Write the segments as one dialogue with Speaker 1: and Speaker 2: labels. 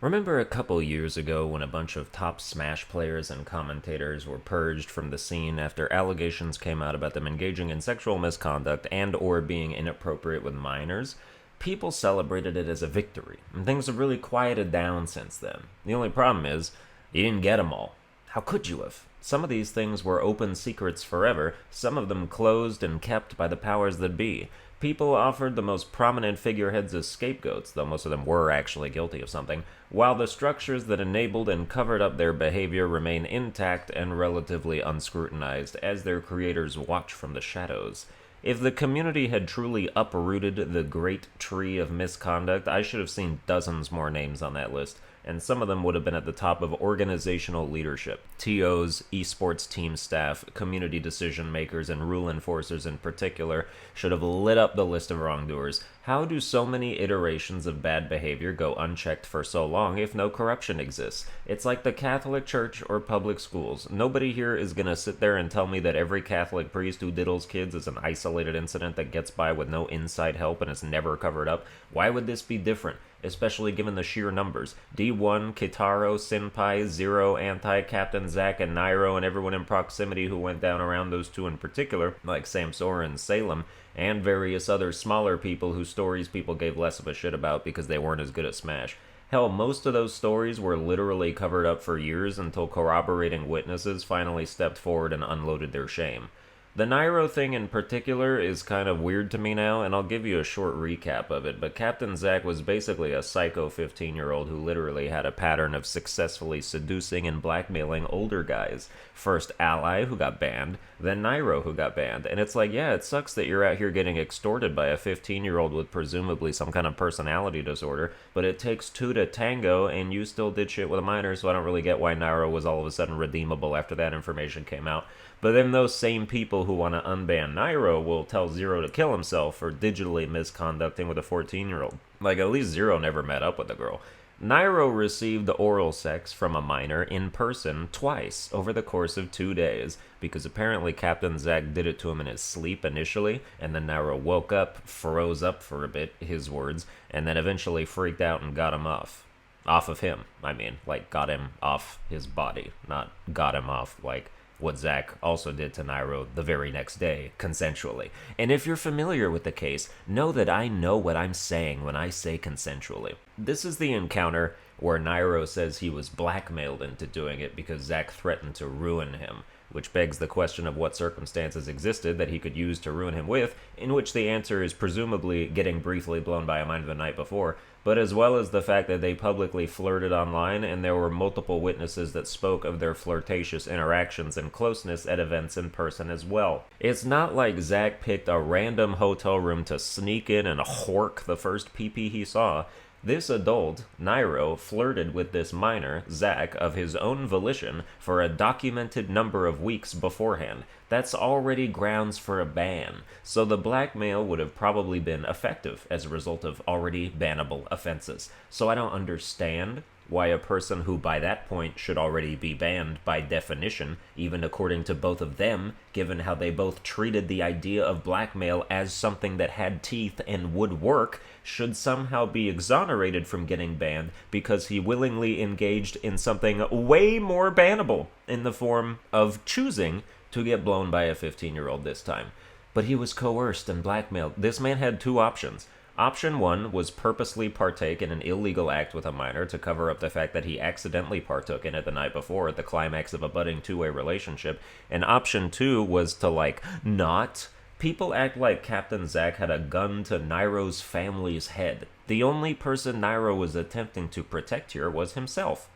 Speaker 1: Remember a couple years ago when a bunch of top Smash players and commentators were purged from the scene after allegations came out about them engaging in sexual misconduct and or being inappropriate with minors? People celebrated it as a victory, and things have really quieted down since then. The only problem is, you didn't get them all. How could you have? Some of these things were open secrets forever, some of them closed and kept by the powers that be. People offered the most prominent figureheads as scapegoats, though most of them were actually guilty of something, while the structures that enabled and covered up their behavior remain intact and relatively unscrutinized as their creators watch from the shadows. If the community had truly uprooted the great tree of misconduct, I should have seen dozens more names on that list, and some of them would have been at the top of organizational leadership. TOs, esports team staff, community decision makers, and rule enforcers in particular should have lit up the list of wrongdoers. How do so many iterations of bad behavior go unchecked for so long if no corruption exists? It's like the Catholic Church or public schools. Nobody here is gonna sit there and tell me that every Catholic priest who diddles kids is an isolated incident that gets by with no inside help and is never covered up. Why would this be different? Especially given the sheer numbers. D1, Kitaro, Senpai, Zero, Anti, Captain Zack, and Nairo, and everyone in proximity who went down around those two in particular, like Samsora and Salem, and various other smaller people whose stories people gave less of a shit about because they weren't as good at Smash. Hell, most of those stories were literally covered up for years until corroborating witnesses finally stepped forward and unloaded their shame. The Nairo thing in particular is kind of weird to me now, and I'll give you a short recap of it, but Captain Zack was basically a psycho 15-year-old who literally had a pattern of successfully seducing and blackmailing older guys. First Ally, who got banned, then Nairo, who got banned, and it's like, yeah, it sucks that you're out here getting extorted by a 15-year-old with presumably some kind of personality disorder, but it takes two to tango, and you still did shit with a minor, so I don't really get why Nairo was all of a sudden redeemable after that information came out. But then those same people who want to unban Nairo will tell Zero to kill himself for digitally misconducting with a 14-year-old. Like, at least Zero never met up with the girl. Nairo received oral sex from a minor in person twice over the course of 2 days, because apparently Captain Zack did it to him in his sleep initially, and then Nairo woke up, froze up for a bit, his words, and then eventually freaked out and got him off. Off of him, I mean, like, got him off his body, not got him off, like, what Zack also did to Nairo the very next day, consensually. And if you're familiar with the case, know that I know what I'm saying when I say consensually. This is the encounter where Nairo says he was blackmailed into doing it because Zack threatened to ruin him, which begs the question of what circumstances existed that he could use to ruin him with, in which the answer is presumably getting briefly blown by a minor the night before, but as well as the fact that they publicly flirted online and there were multiple witnesses that spoke of their flirtatious interactions and closeness at events in person as well. It's not like Zack picked a random hotel room to sneak in and hork the first PP he saw. This adult, Nairo, flirted with this minor, Zack, of his own volition for a documented number of weeks beforehand. That's already grounds for a ban, so the blackmail would have probably been effective as a result of already bannable offenses. So I don't understand why a person who by that point should already be banned by definition, even according to both of them, given how they both treated the idea of blackmail as something that had teeth and would work, should somehow be exonerated from getting banned because he willingly engaged in something way more bannable in the form of choosing to get blown by a 15-year-old this time. But he was coerced and blackmailed. This man had two options. Option 1 was purposely partake in an illegal act with a minor to cover up the fact that he accidentally partook in it the night before at the climax of a budding two-way relationship. And option 2 was to, not. People act like Captain Zack had a gun to Nairo's family's head. The only person Nairo was attempting to protect here was himself.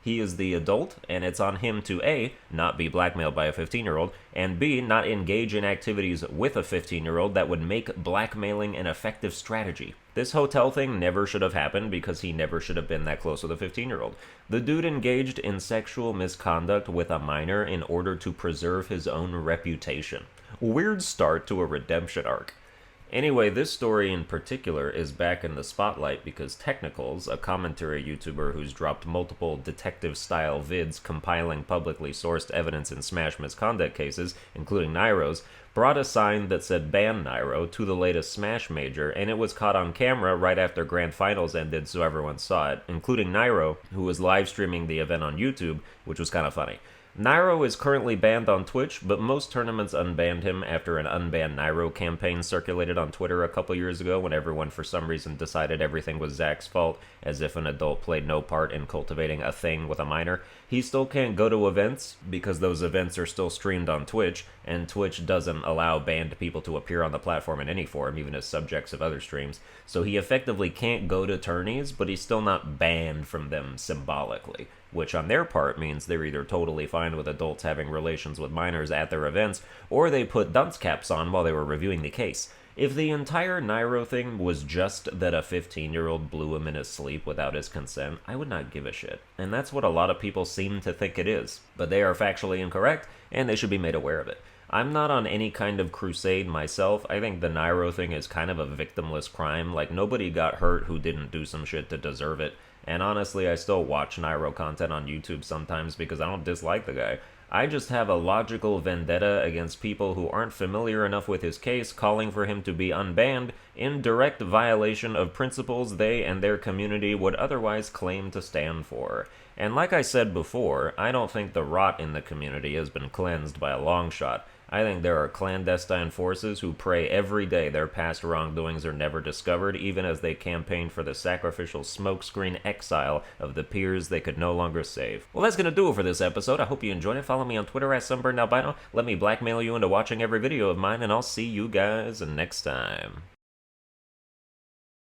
Speaker 1: He is the adult, and it's on him to A, not be blackmailed by a 15-year-old, and B, not engage in activities with a 15-year-old that would make blackmailing an effective strategy. This hotel thing never should have happened because he never should have been that close with a 15-year-old. The dude engaged in sexual misconduct with a minor in order to preserve his own reputation. Weird start to a redemption arc. Anyway, this story in particular is back in the spotlight because Technicals, a commentary YouTuber who's dropped multiple detective-style vids compiling publicly sourced evidence in Smash misconduct cases, including Nairo's, brought a sign that said "Ban Nairo" to the latest Smash major, and it was caught on camera right after Grand Finals ended so everyone saw it, including Nairo, who was live streaming the event on YouTube, which was kind of funny. Nairo is currently banned on Twitch, but most tournaments unbanned him after an Unban Nairo campaign circulated on Twitter a couple years ago when everyone for some reason decided everything was Zach's fault, as if an adult played no part in cultivating a thing with a minor. He still can't go to events because those events are still streamed on Twitch, and Twitch doesn't allow banned people to appear on the platform in any form, even as subjects of other streams. So he effectively can't go to tourneys, but he's still not banned from them symbolically, which on their part means they're either totally fine with adults having relations with minors at their events, or they put dunce caps on while they were reviewing the case. If the entire Nairo thing was just that a 15-year-old blew him in his sleep without his consent, I would not give a shit. And that's what a lot of people seem to think it is. But they are factually incorrect, and they should be made aware of it. I'm not on any kind of crusade myself. I think the Nairo thing is kind of a victimless crime. Like, nobody got hurt who didn't do some shit to deserve it. And honestly, I still watch Nairo content on YouTube sometimes because I don't dislike the guy. I just have a logical vendetta against people who aren't familiar enough with his case, calling for him to be unbanned in direct violation of principles they and their community would otherwise claim to stand for. And like I said before, I don't think the rot in the community has been cleansed by a long shot. I think there are clandestine forces who pray every day their past wrongdoings are never discovered, even as they campaign for the sacrificial smokescreen exile of the peers they could no longer save. Well, that's gonna do it for this episode. I hope you enjoyed it. Follow me on Twitter at Sunburned Albino. Let me blackmail you into watching every video of mine, and I'll see you guys next time.